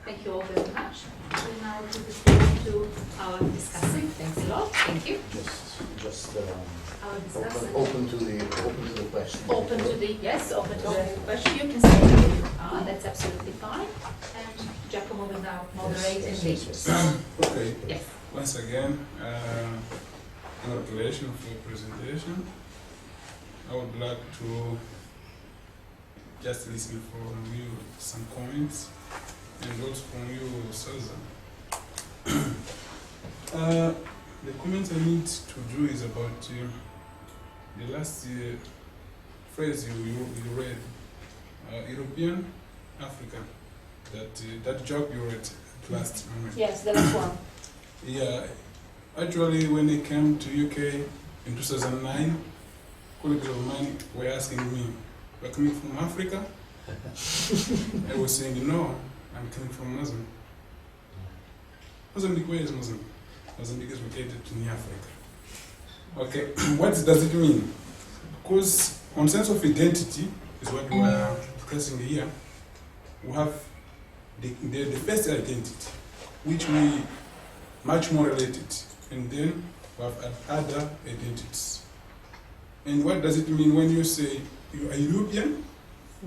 Thank you all very much. We now give the floor to our discussing. Thanks a lot. Thank you. Just Our discussant. open to the question. Open to the open to the question. You can stay where you are. That's absolutely fine. And Giacomo will now moderate and lead. So, Okay. yes. Once again, congratulations for your presentation. I would like to just listen from you some comments and also from you, Susan. The comments I need to do is about the last phrase you read, European, Africa. That job you read last moment. Yes, the last one. Yeah, actually, when I came to UK in 2009, colleagues of mine were asking me, "You're coming from Africa?" I was saying, "No, I'm coming from Mozambique." Mozambique, where is Mozambique? Mozambique is located in Africa. Okay, what does it mean? Because on sense of identity is what we are discussing here. We have the first identity, which we much more related, and then we have other identities. And what does it mean when you say you are European?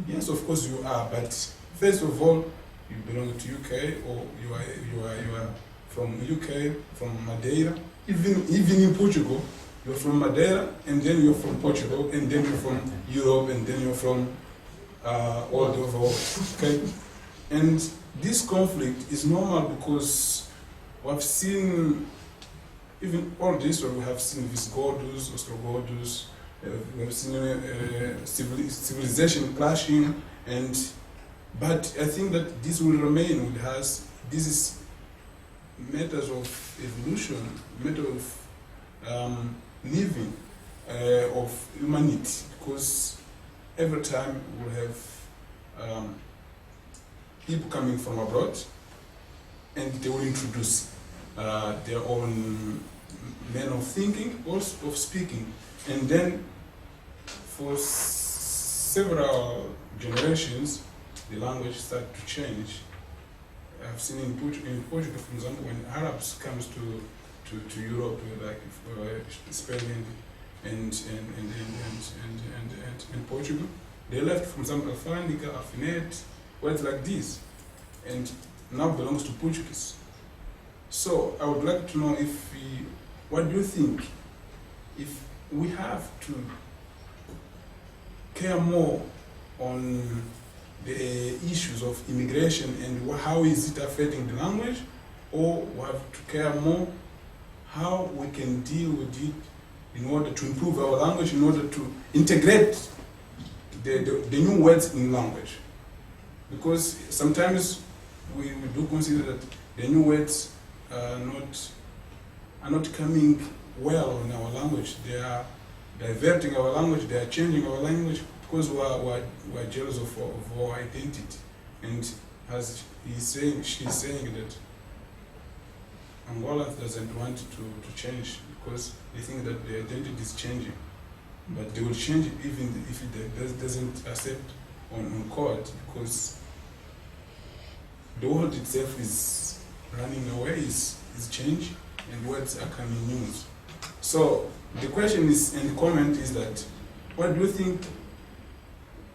Yes, of course you are, but first of all, you belong to UK, or you are from UK, from Madeira. Even in Portugal, you're from Madeira, and then you're from Portugal, and then you're from Europe, and then you're from all over the world. Okay, and this conflict is normal because we have seen even all this. We have seen Visigoths, Ostrogoths. We have seen civilization clashing, but I think that this will remain with us. This is matters of evolution, matter of living, of humanity, because every time we have people coming from abroad, and they will introduce their own manner of thinking, also of speaking, and then for several generations, the language started to change. I've seen in Portugal, for example, when Arabs comes to Europe, like Spain and Portugal, they left, for example, Alfândega, Alfinete, words like this, and now belongs to Portuguese. So I would like to know what do you think, if we have to care more on the issues of immigration and how is it affecting the language, or we have to care more how we can deal with it in order to improve our language, in order to integrate the new words in language. Because sometimes we do consider that the new words are not coming well in our language. They are diverting our language, they are changing our language, because we're jealous of our identity. And as she's saying that Angola doesn't want to change because they think that the identity is changing. But they will change it even if it doesn't accept on court, because the world itself is running away, is change, and words are coming new. So the question is, and the comment is that, what do you think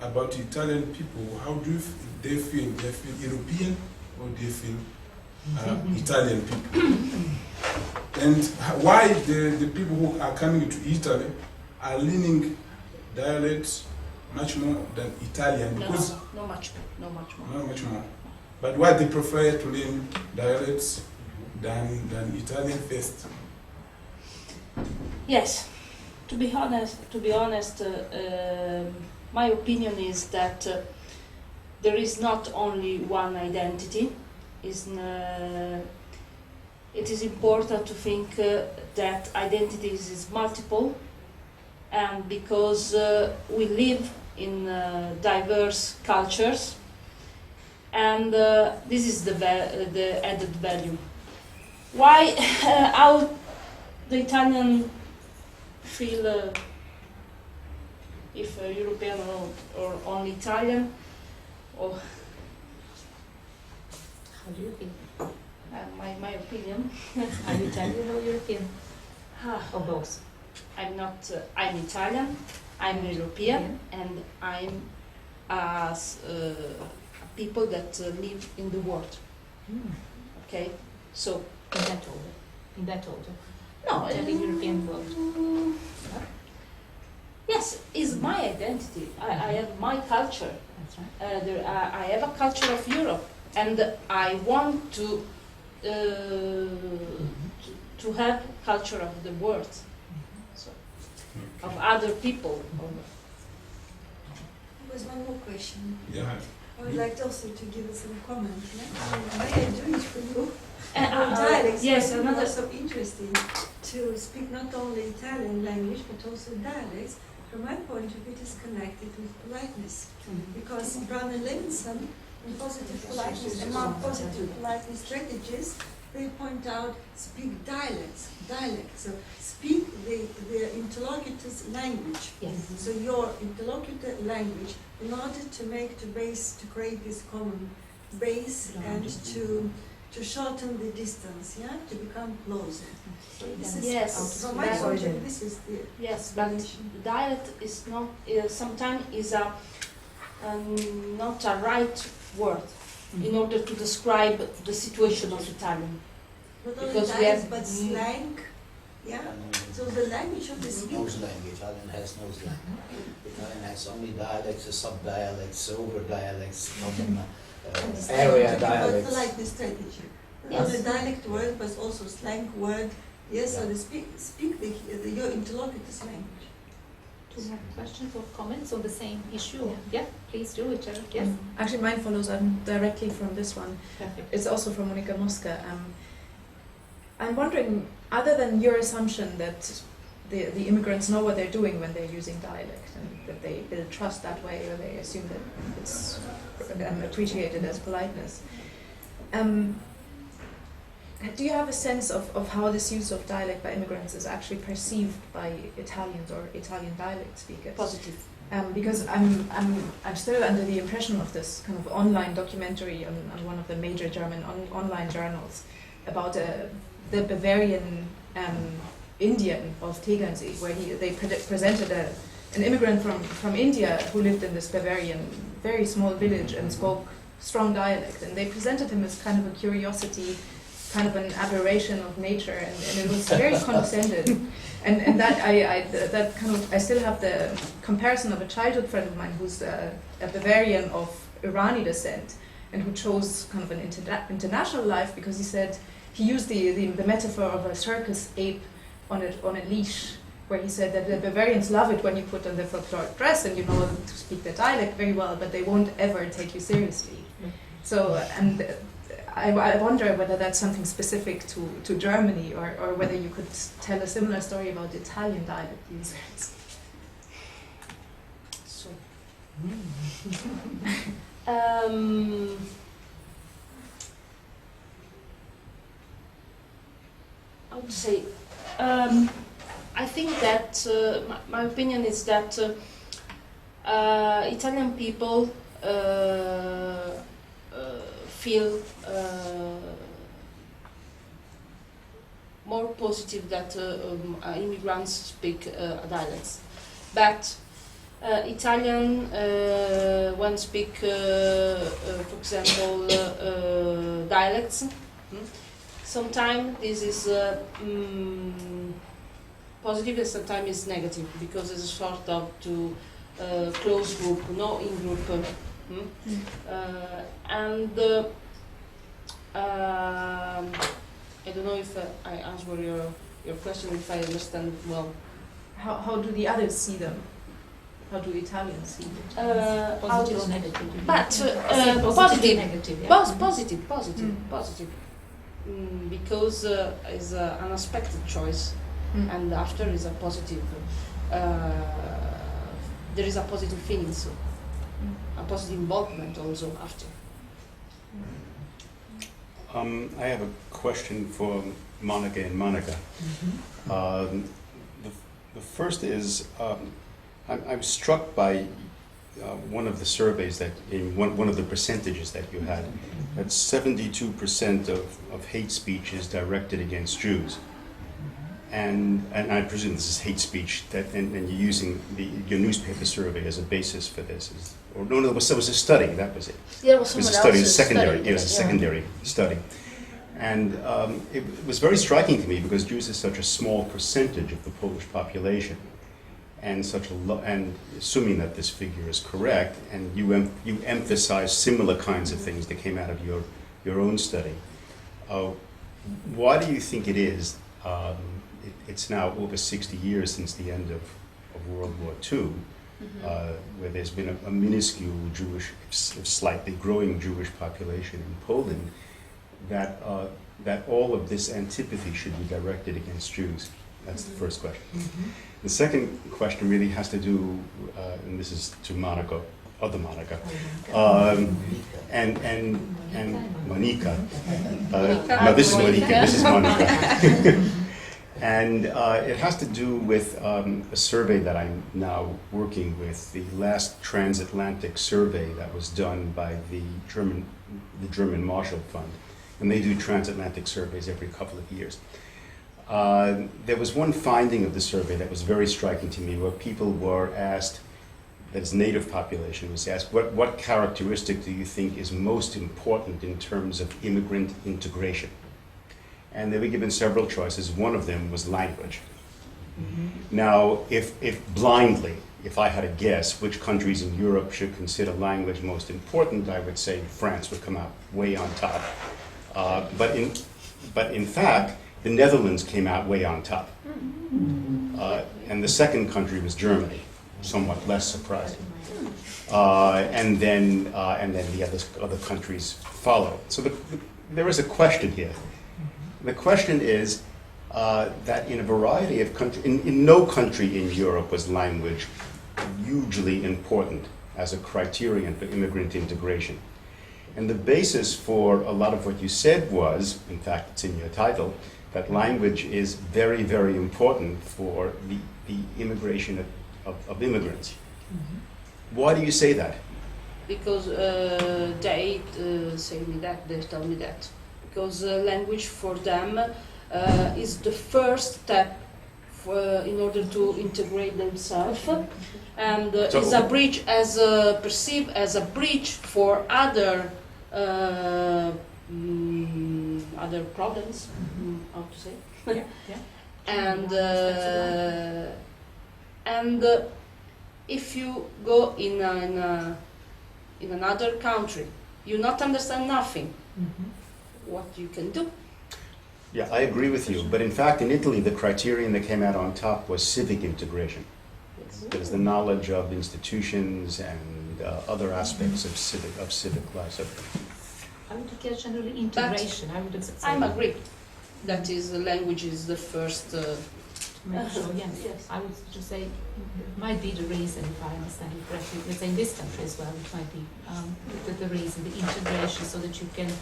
about Italian people? How do they feel? They feel European, or they feel Italian people? And why the people who are coming to Italy are leaning dialects much more than Italian? Because no much more. not much more. But why they prefer to learn dialects than Italian first? Yes, to be honest, my opinion is that there is not only one identity. It is important to think that identities is multiple, and because we live in diverse cultures, and this is the added value. Why, how the Italian feel if European or only Italian, or How do you feel? My opinion. Are you Italian or European? Ah, Or both? I'm not. I'm Italian. I'm European, and I'm people that live in the world. Mm. Okay, so In that order? In that order? no, Italian, European world. Yes, is my identity. I have my culture. That's right. I have a culture of Europe, and I want to to have culture of the world, so of other people. There was one more question. Yeah. I would like also to give some comment. Yeah? May I do it for you? Uh, Dialects. yes, I think another. also interesting to speak not only Italian language but also dialects. From my point of view, it is connected with politeness. Because Brown and Levinson, in positive politeness, among positive politeness strategies, they point out speak dialects. So speak the interlocutor's language. Yes. So your interlocutor language, in order to create this common base and to shorten the distance, yeah, to become closer. So this is Yes, from my that's point of view, this is the Yes, but dialect is not. Sometimes is a not a right word in order to describe the situation of Italian. not only Because we dialects have- but slang, yeah. So the language of the No speaker. slang, Italian has no slang. Italian has only dialects, sub-dialects, over-dialects, common area dialects. Politeness strategy. Not Yes. only dialect word but also slang word. Yes, so the speak your interlocutor's language. Two more questions or comments on the same issue? Yeah, please do it, Jared. Yes. Actually, mine follows on directly from this one. Perfect. It's also from Monica Mosca. I'm wondering, other than your assumption that the immigrants know what they're doing when they're using dialect and that they build trust that way, or they assume that it's appreciated as politeness, do you have a sense of how this use of dialect by immigrants is actually perceived by Italians or Italian dialect speakers? Positive. Because I'm still under the impression of this kind of online documentary on one of the major German online journals about the Bavarian Indian of Tegernsee, where they presented an immigrant from India who lived in this Bavarian very small village and spoke strong dialect, and they presented him as kind of a curiosity, kind of an aberration of nature, and it was very condescending. And that that kind of, I still have the comparison of a childhood friend of mine who's a Bavarian of Irani descent, and who chose kind of an international life because he said he used the metaphor of a circus ape on a leash, where he said that the Bavarians love it when you put on the folkloric dress and you know to speak the dialect very well, but they won't ever take you seriously. So, and I wonder whether that's something specific to Germany, or whether you could tell a similar story about Italian dialect users. So. I would say, I think that my opinion is that Italian people feel more positive that immigrants speak dialects, but Italian when speak, for example, dialects. Sometimes this is positive and sometimes it's negative, because it's sort of to close group, no in group. And I don't know if I answer your question, if I understand well. How do the others see them? How do Italians see them? Positive or negative? But Positive, negative. Yeah. Positive. Because it's an unexpected choice, and after is a positive. There is a positive feeling, so a positive involvement also after. I have a question for Monica and Monica. The first is, I'm struck by one of the surveys that, in one of the percentages that you had, that 72% of hate speech is directed against Jews. And I presume this is hate speech, and you're using your newspaper survey as a basis for this. Or no, it was a study, that was it. Yeah, it was It was someone a study, a else's secondary, study. yeah, a secondary study. And it was very striking to me because Jews is such a small percentage of the Polish population, and and assuming that this figure is correct, and you emphasize similar kinds of things that came out of your own study. Why do you think it is? It's now over 60 years since the end of World War II. Where there's been a minuscule Jewish, slightly growing Jewish population in Poland, that all of this antipathy should be directed against Jews. That's the first question. The second question really has to do, and this is to Monica, other Monica, and Monica. No, this is Monica. This is Monica. And it has to do with a survey that I'm now working with, the last transatlantic survey that was done by the German Marshall Fund. And they do transatlantic surveys every couple of years. There was one finding of the survey that was very striking to me, where people were asked, as native population was asked, what characteristic do you think is most important in terms of immigrant integration? And they were given several choices. One of them was language. Now, if blindly, if I had to guess which countries in Europe should consider language most important, I would say France would come out way on top. But in fact, the Netherlands came out way on top. And the second country was Germany, somewhat less surprising. And then the other countries follow. So there is a question here. The question is that in a variety of countries, in no country in Europe was language hugely important as a criterion for immigrant integration. And the basis for a lot of what you said was, in fact, it's in your title, that language is very, very important for the immigration of immigrants. Why do you say that? Because they tell me that. Because language for them is the first step in order to integrate themselves, and is a breach perceived as a breach for other problems. How to say? And if you go in another country, you not understand nothing. What you can do. Yeah, I agree with you. But in fact, in Italy, the criterion that came out on top was civic integration. There's the knowledge of institutions and other aspects of civic life. I would get generally integration. I agree. That is, the language is the first. Yes. I would just say it might be the reason, if I understand it correctly, let's say in this country as well, it might be the reason, the integration, so that you can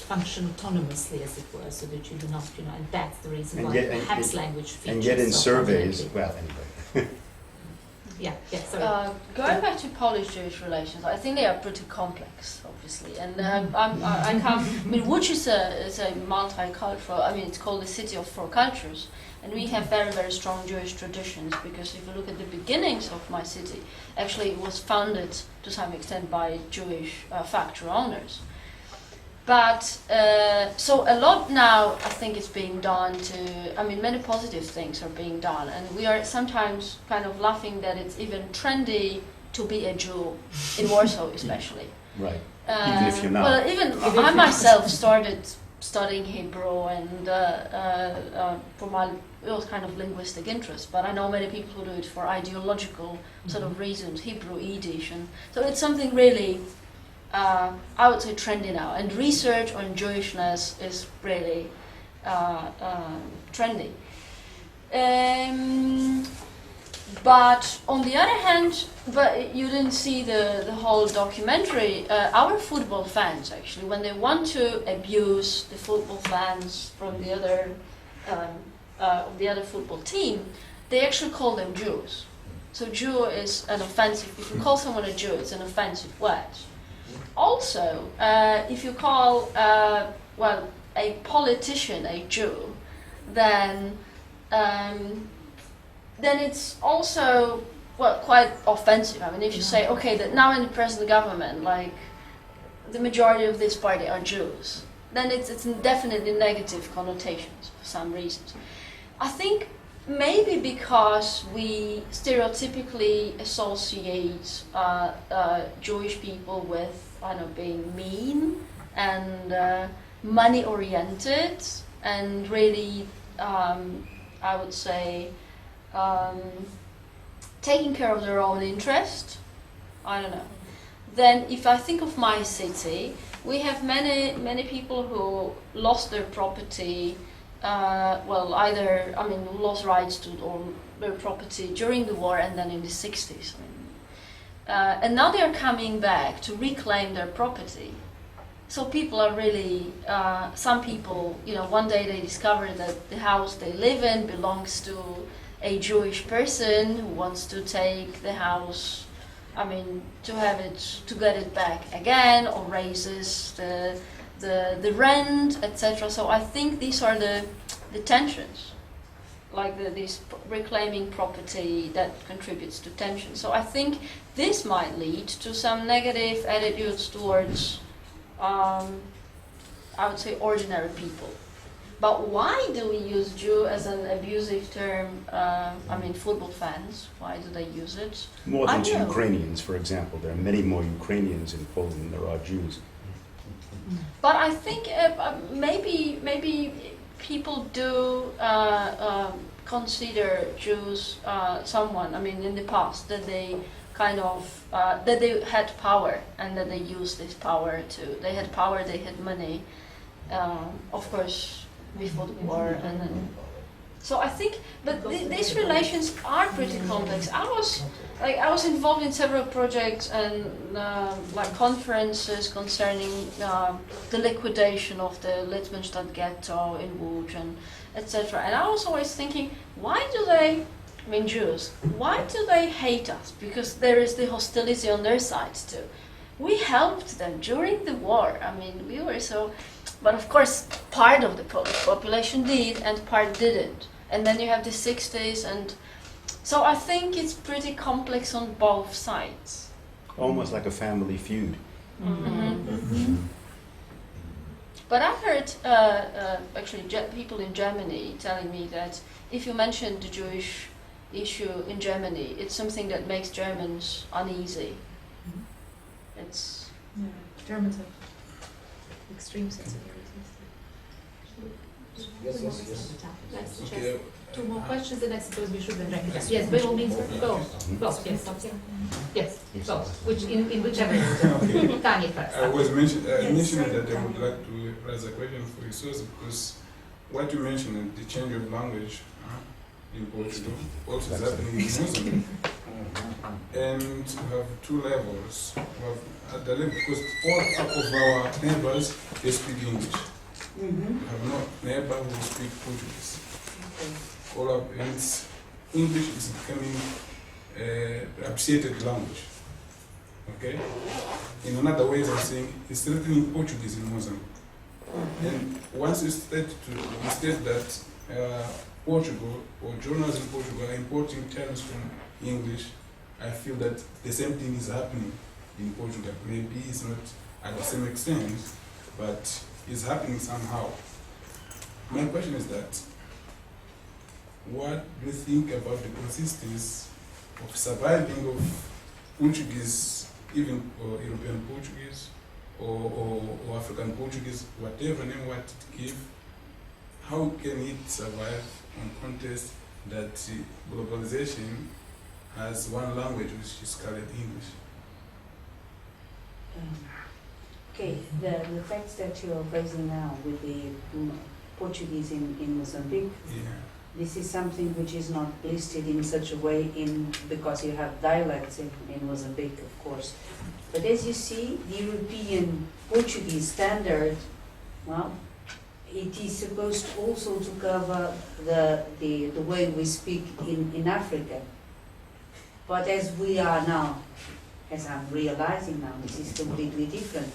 function autonomously, as it were, so that you do not, and that's the reason why perhaps language features. And yet in so surveys, prominently. well, anyway. Sorry. Going back to Polish-Jewish relations, I think they are pretty complex, obviously, and I can't. I mean, Łódź is a multicultural. I mean, it's called the city of four cultures, and we have very, very strong Jewish traditions. Because if you look at the beginnings of my city, actually, it was founded to some extent by Jewish factory owners. But so a lot now, I think, is being done to. I mean, many positive things are being done, and we are sometimes kind of laughing that it's even trendy to be a Jew in Warsaw, especially. Right. Even if you're not. Well, even I myself started studying Hebrew, and for my it was kind of linguistic interest. But I know many people who do it for ideological sort of reasons, Hebrew, Yiddish, and so it's something really. I would say trendy now, and research on Jewishness is really trendy. But on the other hand, but you didn't see the whole documentary. Our football fans, actually, when they want to abuse the football fans from the other football team, they actually call them Jews. So Jew is an offensive, if you call someone a Jew, it's an offensive word. Also, if you call, well, a politician a Jew, then it's also, well, quite offensive. I mean, if you say, okay, that now in the present government, like, the majority of this party are Jews, then it's definitely negative connotations for some reasons. I think maybe because we stereotypically associate Jewish people with, I don't know, being mean and money-oriented and really, I would say, taking care of their own interest. I don't know. Then if I think of my city, we have many people who lost their property, well, either, I mean, lost rights to their property during the war and then in the 60s. I mean, and now they're coming back to reclaim their property. So people are really, some people, you know, one day they discover that the house they live in belongs to a Jewish person who wants to take the house, I mean, to get it back again, or raises the rent, etc. So I think these are the tensions, like this reclaiming property that contributes to tension. So I think this might lead to some negative attitudes towards, I would say, ordinary people. But why do we use Jew as an abusive term? I mean, football fans, why do they use it? More than I don't know. Ukrainians, for example. There are many more Ukrainians in Poland than there are Jews. But I think maybe people do consider Jews someone, I mean, in the past, that they kind of, that they had power and that they used this power they had power, they had money, of course, before the war, and then, so I think, but these relations are pretty complex. I was involved in several projects and like conferences concerning the liquidation of the Litzmannstadt ghetto in Łódź and etc. And I was always thinking, why do they, I mean Jews, why do they hate us? Because there is the hostility on their side too. We helped them during the war. I mean, we were so. But of course, part of the Polish population did and part didn't. And then you have the 60s, and so I think it's pretty complex on both sides. Almost like a family feud. But I've heard actually people in Germany telling me that if you mention the Jewish issue in Germany, it's something that makes Germans uneasy. It's Germans have extreme sensibilities. Yes. Let's Okay. just two more questions, and I suppose we should then wrap it up. Yes, by all means, go. Yes, go. In whichever order. Tanya first. I was mentioning Yes, that I sorry. would like to raise a question for Isos, because what you mentioned, the change of language in Portugal, also is happening in Mozambique. And we have two levels. We have at the level, because all of our neighbors, they speak English. We have no neighbor who speak Portuguese. All of and English is becoming appreciated language. Okay? In another way, I'm saying it's threatening Portuguese in Mozambique. And once you state that Portugal or journals in Portugal are importing terms from English, I feel that the same thing is happening in Portugal. Maybe it's not at the same extent, but it's happening somehow. My question is that, what do you think about the consistency of surviving of Portuguese, even or European Portuguese, or African Portuguese, whatever name what it give, how can it survive on context that globalization has one language which is called English? Okay, the facts that you are raising now with the Portuguese in Mozambique, Yeah. this is something which is not listed in such a way because you have dialects in Mozambique, of course. But as you see, the European Portuguese standard, well, it is supposed also to cover the way we speak in Africa. But as we are now, as I'm realizing now, this is completely different.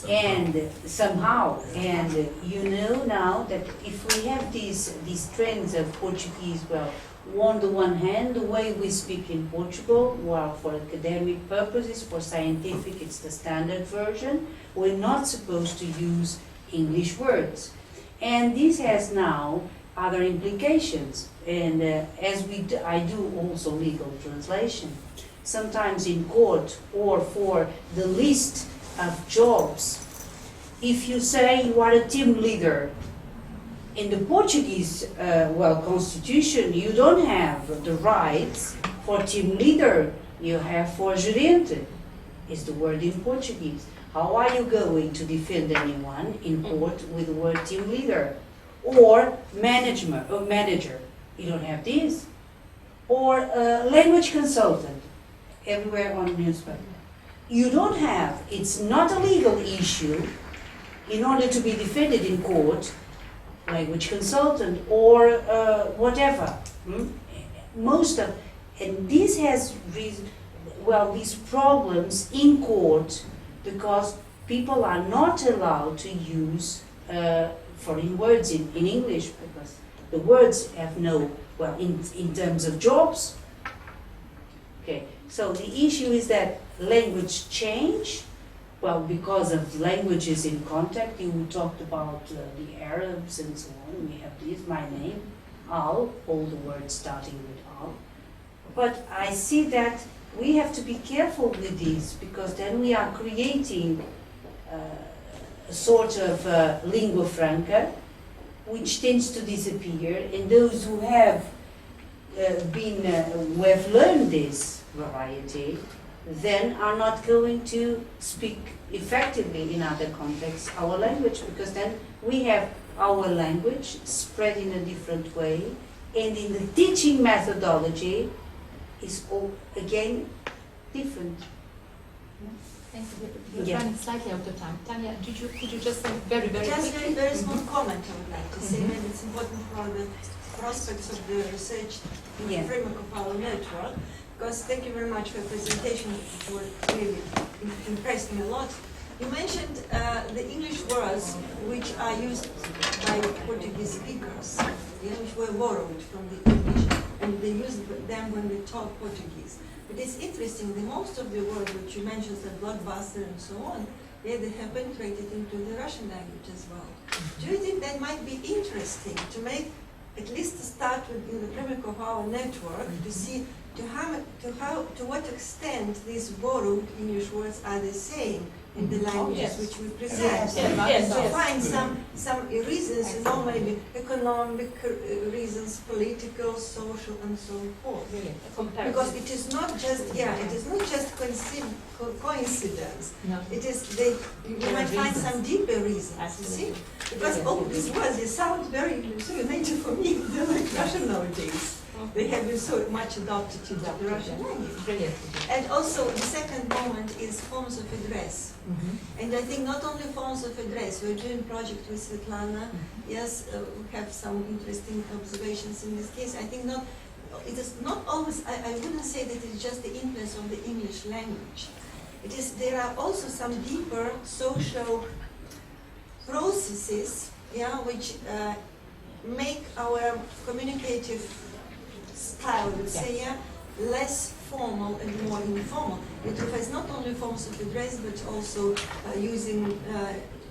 And somehow, and you know now that if we have these trends of Portuguese, well, on the one hand, the way we speak in Portugal, well, for academic purposes, for scientific, it's the standard version. We're not supposed to use English words. And this has now other implications. And I do also legal translation, sometimes in court or for the list of jobs. If you say you are a team leader, in the Portuguese constitution, you don't have the rights for team leader. You have for gerente, is the word in Portuguese. How are you going to defend anyone in court with the word team leader? Or manager, you don't have this. Or language consultant, everywhere on the newspaper. You don't have, it's not a legal issue in order to be defended in court, language consultant or whatever. And this has these problems in court because people are not allowed to use foreign words in English because the words have no, in terms of jobs. Okay, so the issue is that language change, because of languages in contact. You talked about the Arabs and so on. We have this, my name, Al, all the words starting with Al. But I see that we have to be careful with these because then we are creating a sort of lingua franca which tends to disappear, and those who have who have learned this variety then are not going to speak effectively in other contexts our language, because then we have our language spread in a different way, and in the teaching methodology is all again different. Thank you. We're Yeah. running slightly out of time. Tanya, could you just say very, very Just quickly? very small comment I would like to say. Maybe it's important for the prospects of the research Yeah. framework of our network. Because thank you very much for your presentation. It really impressed me a lot. You mentioned the English words which are used by Portuguese speakers, which were borrowed from the English, and they use them when they talk Portuguese. But it's interesting, the most of the words which you mentioned, the blockbuster and so on, they have penetrated into the Russian language as well. Do you think that might be interesting to make, at least to start with in the framework of our network, to see to what extent these borrowed English words are the same in the languages yes. which we present? Yes. To find some reasons, maybe economic reasons, political, social, and so forth. Because it is not just coincidence. No. It is you might find some deeper reasons. Absolutely. You see, because all these words they sound very native for me. They're like Russian nowadays. They have been so much adopted to the Russian language. Brilliant. And also the second moment is forms of address. And I think not only forms of address, we're doing project with Svetlana. Yes, we have some interesting observations in this case. I think it is not always, I wouldn't say that it's just the influence of the English language. There are also some deeper social processes, which make our communicative style, let's say, less formal and more informal. It refers not only forms of address, but also using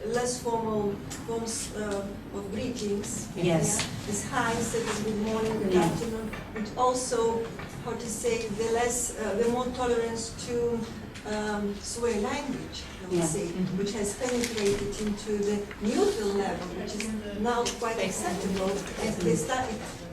less formal forms of greetings. Yes. This hi instead of good morning, good afternoon, but also, the more tolerance to swear language, I would say, which has penetrated into the neutral level, which is now quite acceptable. And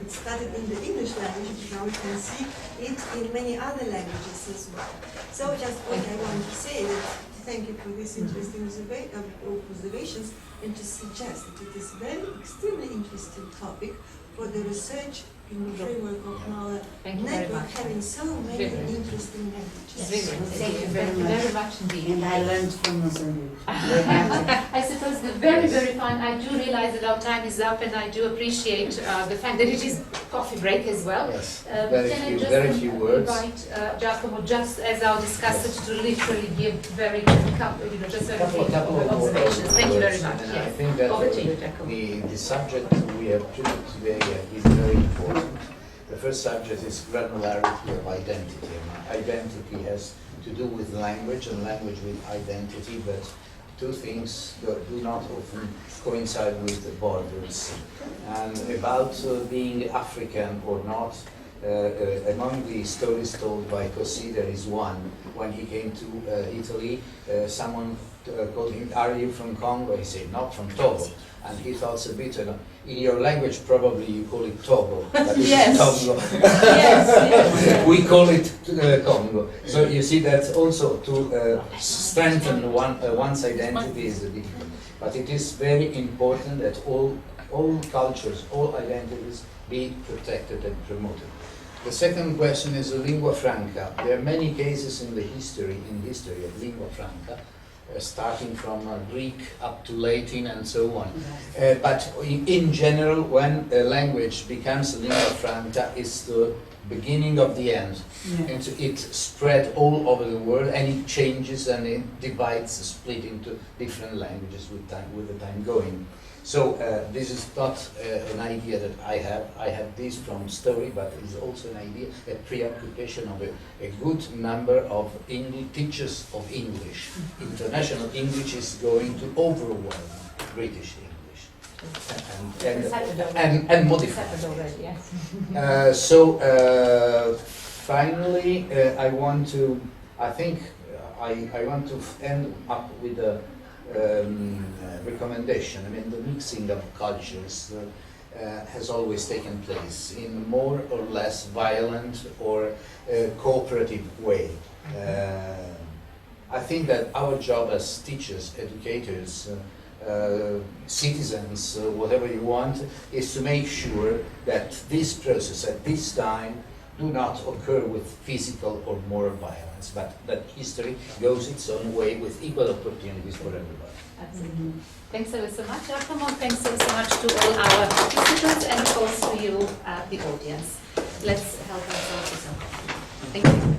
it started in the English language, but now we can see it in many other languages as well. So just what I want to say, that thank you for these interesting observations. and to suggest that it is a very extremely interesting topic for the research in the framework of our Thank you very network, much. having so many Brilliant. interesting languages. Brilliant. Thank you very Thank you much. very much indeed. And I learned from Mozambique. I suppose the very, very fine. I do realize that our time is up, and I do appreciate the fact that it is coffee break as well. Yes, Can I very few words. invite Giacomo, just as our discussor, to literally give very just a Couple of observations. Thank you very words. much. And I Yes. think that Over to you, Giacomo. the subject we have chosen today is very important. The first subject is granularity of identity. And identity has to do with language, and language with identity, but two things do not often coincide with the borders. And about being African or not, among the stories told by Così, there is one. When he came to Italy, someone called him, "Are you from Congo?" He said, "Not from Togo." And he thought a bit, in your language probably you call it Togo, but this Yes. is Congo. Yes. We call it Congo. So you see that also to strengthen one's identity is a big thing. But it is very important that all cultures, all identities be protected and promoted. The second question is lingua franca. There are many cases in history of lingua franca, starting from Greek up to Latin and so on. But in general, when a language becomes lingua franca, it's the beginning of the end. Yeah. And it spread all over the world, and it changes and it divides, split into different languages with the time going. So this is not an idea that I have. I have this from story, but it's also an idea, a preoccupation of a good number of teachers of English. International English is going to overwhelm British English and modify. Settled already, yes. Finally, I want to end up with a recommendation. I mean, the mixing of cultures has always taken place in more or less violent or cooperative way. I think that our job as teachers, educators, citizens, whatever you want, is to make sure that this process at this time do not occur with physical or moral violence, but that history goes its own way with equal opportunities for everybody. Absolutely. Thanks so much, Giacomo. Thanks so much to all our participants, and of course to you, the audience. Let's help ourselves with some coffee. Thank you.